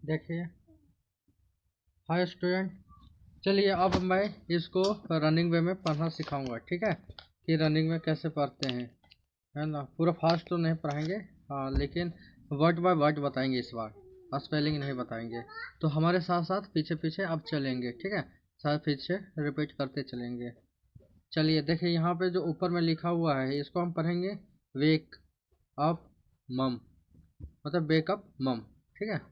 देखिए, hi student. चलिए अब मैं इसको रनिंग वे में पढ़ना सिखाऊंगा, ठीक है, कि रनिंग में कैसे पढ़ते हैं, है ना। पूरा फास्ट तो नहीं पढ़ाएंगे, हाँ, लेकिन वर्ड बाय वर्ड बताएंगे इस बार, स्पेलिंग नहीं बताएंगे। तो हमारे साथ साथ पीछे पीछे अब चलेंगे, ठीक है, साथ पीछे रिपीट करते चलेंगे। चलिए देखिए, यहाँ पे जो ऊपर में लिखा हुआ है इसको हम पढ़ेंगे वेक अप मम, मतलब वेक अप मम, ठीक है।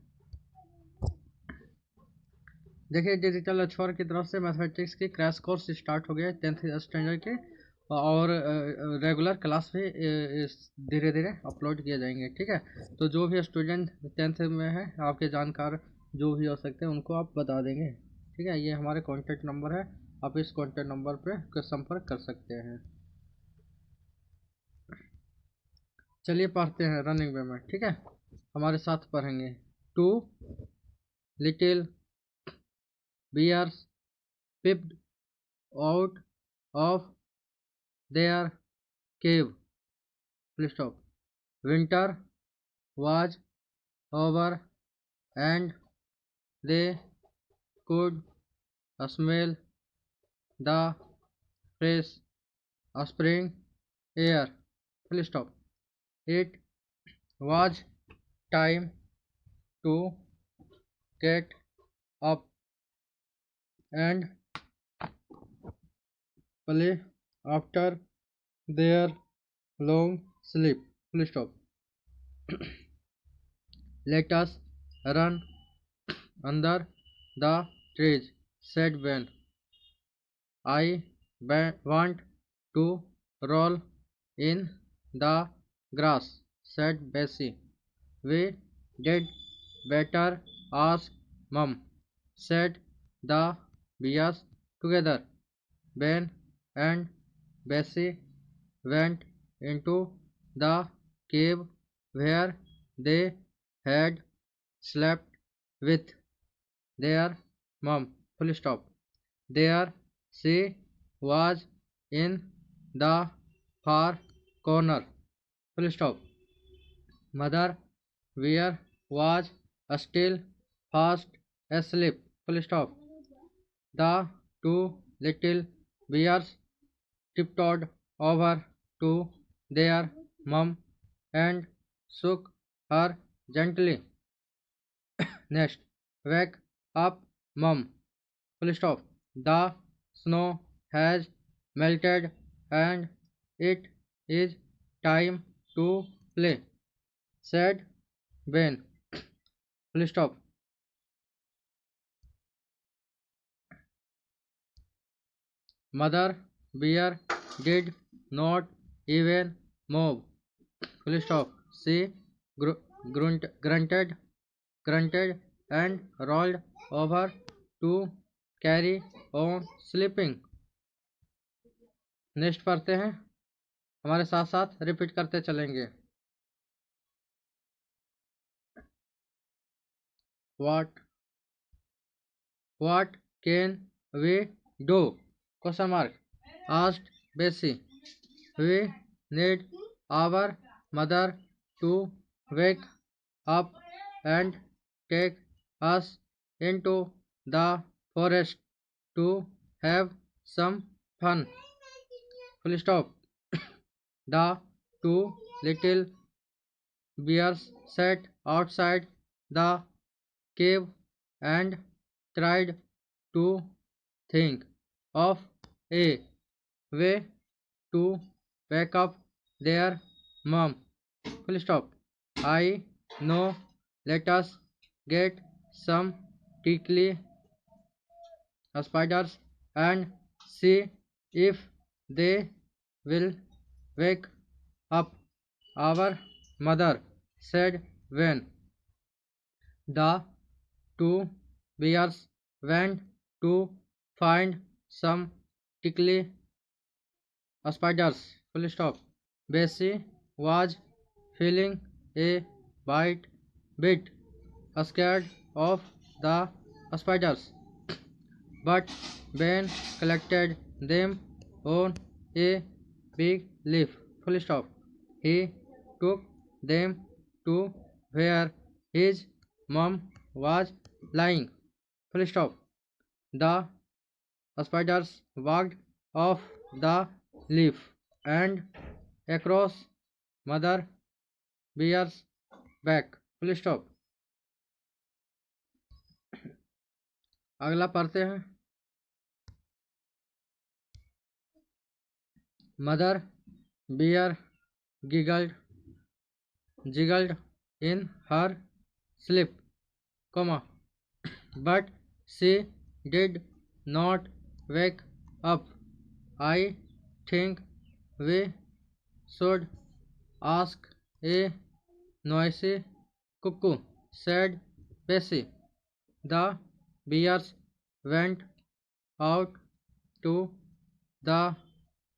देखिए, डिजिटल अक्षर की तरफ से मैथमेटिक्स की क्रैश कोर्स स्टार्ट हो गया है 10th स्टैंडर्ड के, और रेगुलर क्लास भी धीरे धीरे अपलोड किए जाएंगे, ठीक है। तो जो भी स्टूडेंट 10th में है, आपके जानकार जो भी हो सकते हैं उनको आप बता देंगे, ठीक है। ये हमारे कॉन्टैक्ट नंबर है, आप इस कॉन्टैक्ट नंबर पे संपर्क कर सकते हैं। चलिए पढ़ते हैं रनिंग वे में, ठीक है, हमारे साथ पढ़ेंगे। Two little bears peeped out of their cave. Full stop. Winter was over and they could smell the fresh spring air. Full stop. It was time to get up and play after their long sleep. Full stop. Let us run under the trees, said Ben. I want to roll in the grass, said Bessie. We did better ask Mum, said the bears together. Ben and Bessie went into the cave where they had slept with their mum. Full stop. There she was in the far corner. Full stop. Mother Bear was still fast asleep. Full stop. The two little bears tiptoed over to their mum and shook her gently. Next, wake up, mum. Full stop. The snow has melted and it is time to play, said Ben. Full stop. Mother Bear did not even move. Full stop. She grunted and rolled over to carry on sleeping. Next पढ़ते हैं, हमारे साथ साथ repeat करते चलेंगे। What can we do? Question mark, asked Bessie. We need our mother to wake up and take us into the forest to have some fun. Full stop. The two little bears sat outside the cave and tried to think of a way to wake up their mom. Full stop. I know. Let us get some tickly spiders and see if they will wake up our mother, said Van. The two bears went to find some tickly spiders. Full stop. Bessie was feeling a bit scared of the spiders, but Ben collected them on a big leaf. Full stop. He took them to where his mom was lying. Full stop. The spiders walked off the leaf and across Mother Bear's back. Full stop. अगला पढ़ते हैं। Mother Bear jiggled in her sleep, but she did not wake up. I think we should ask a noisy cuckoo, said Bessie. The bears went out to the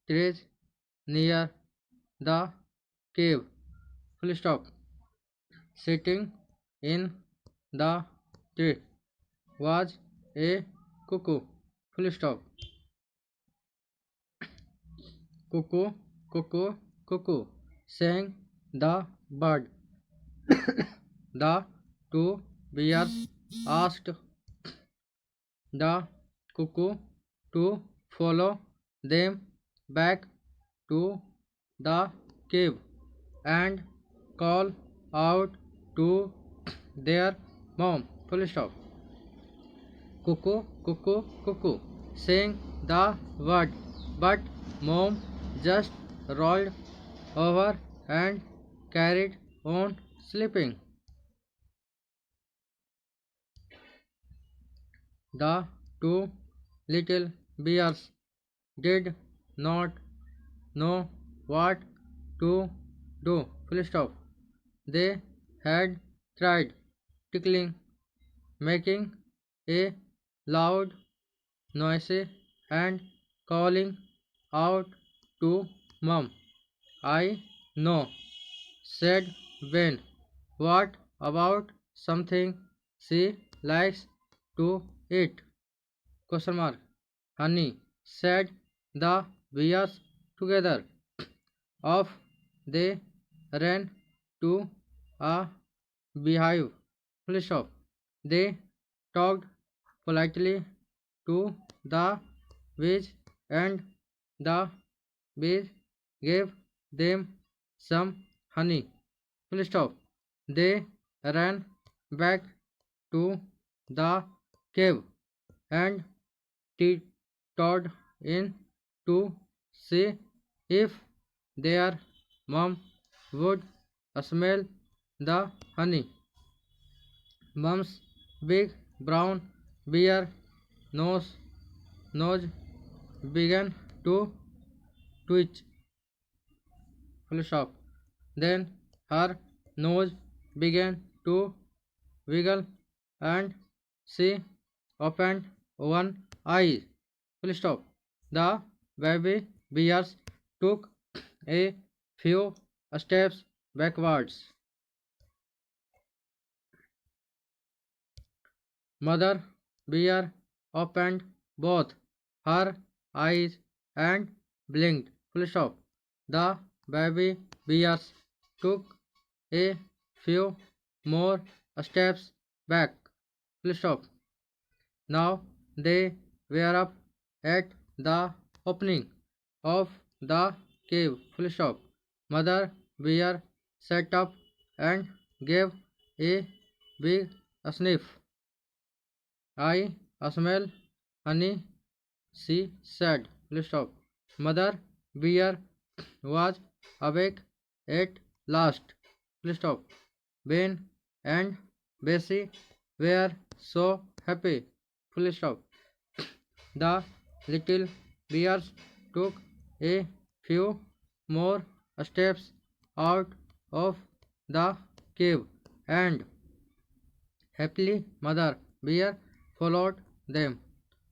trees near the cave. Full stop. Sitting in the tree was a cuckoo. Full stop. Cuckoo, cuckoo, cuckoo, sang the bird. The two bears asked the cuckoo to follow them back to the cave and call out to their mom. Full stop. Cuckoo, cuckoo, cuckoo, sang the word, but mom just rolled over and carried on sleeping. The two little bears did not know what to do. Full stop. They had tried tickling, making a loud noise, and calling out to Mom. I know, said Ben. What about something she likes to eat? Question mark. Honey, said the bears together. Off they ran to a beehive. Full stop. They talked politely to the bees, and the bees gave them some honey. Full stop. They ran back to the cave and tiptoed in to see if their mom would smell the honey. Mom's big brown bear nose began to twitch. Full stop. Then her nose began to wiggle and she opened one eye. Full stop. The baby bears took a few steps backwards. Mother bear opened both her eyes and blinked. Full stop. The baby bears took a few more steps back. Full stop. Now they were up at the opening of the cave. Full stop. Mother bear sat up and gave a big sniff. I smell honey, she said. Full stop. Mother bear was awake at last. Full stop. Ben and Bessie were so happy. Full stop. The little bears took a few more steps out of the cave, and happily Mother bear followed them.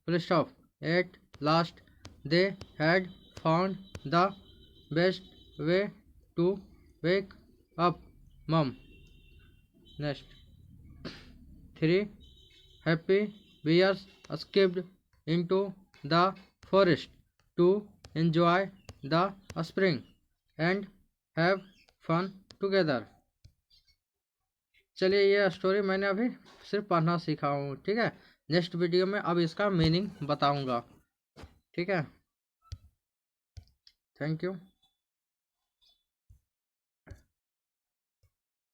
Full stop. At last they had found the best way to wake up Mom. Next. 3 happy bears escaped into the forest to enjoy the spring and have fun together. चलिए ये story मैंने अभी सिर्फ पढ़ना सीखा हूँ, ठीक है। नेक्स्ट वीडियो में अब इसका मीनिंग बताऊंगा, ठीक है। Thank you.